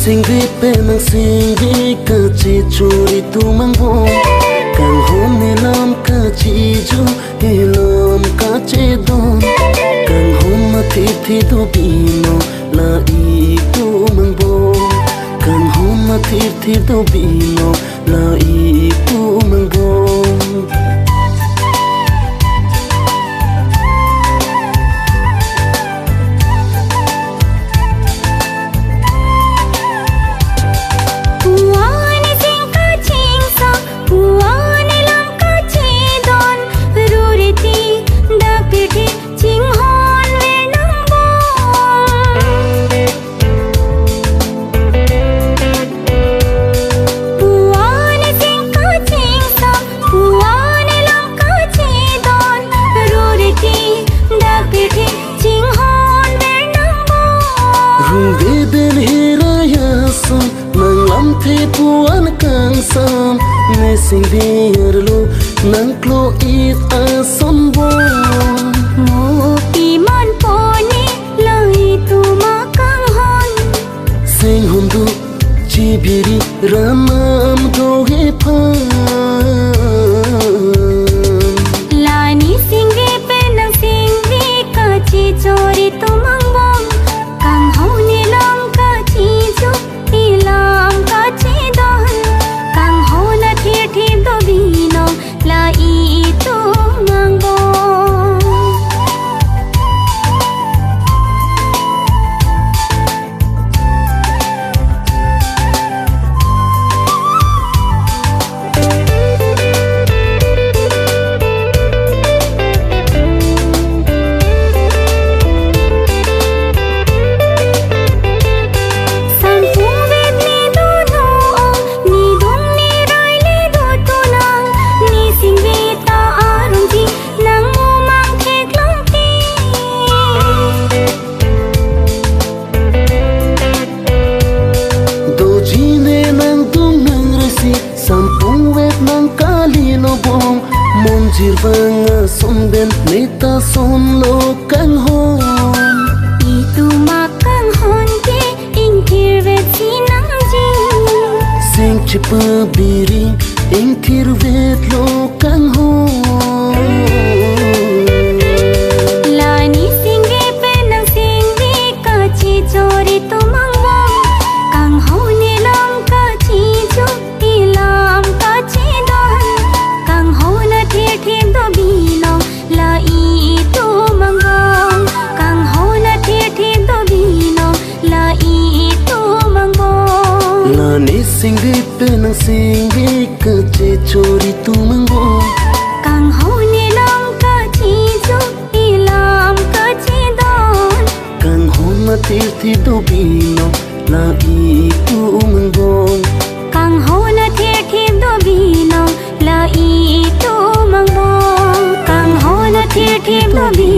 Sing vi pe nang sing vi ka chi churi tu mang vo kang hom ne lam ka chi ju he lam ka che don kang hom ma thi do bino la i tu mang vo kang hom ma thi do bino la i tu mang vo puan kang sam ne sing dir lu nang klo it a son bo mo pi man po ni lai tu ma kang hon sing hum du chi biri ramam do he pha la ni sing ge pe nang sing vi ka chi chori tu mang bom kang ho ni long ka chi ju ti lam ka chi la i tu mang bo jirvanga som ben neta son lo kang hon itu ma kang hon ke in thir ve sinang jing sing chip biri in thir ve lo kang hon la ni sing ge pe nang sing vi ka chi chori tu mang bom kang ho ni lam ka chi ju ti lam ka chi don kang ho na thi do bino la i tu mang bom kang ho na thi do bino la i tu mang bom la ni sing vi pe nang sing vi ka che chori tu mang bom kang ho ni lam ka chi ju ti lam ka chi don kang ho ma thi do bino la i tu mang bom kang ho na thi do bino la i tu mang bom kang ho na thi do bino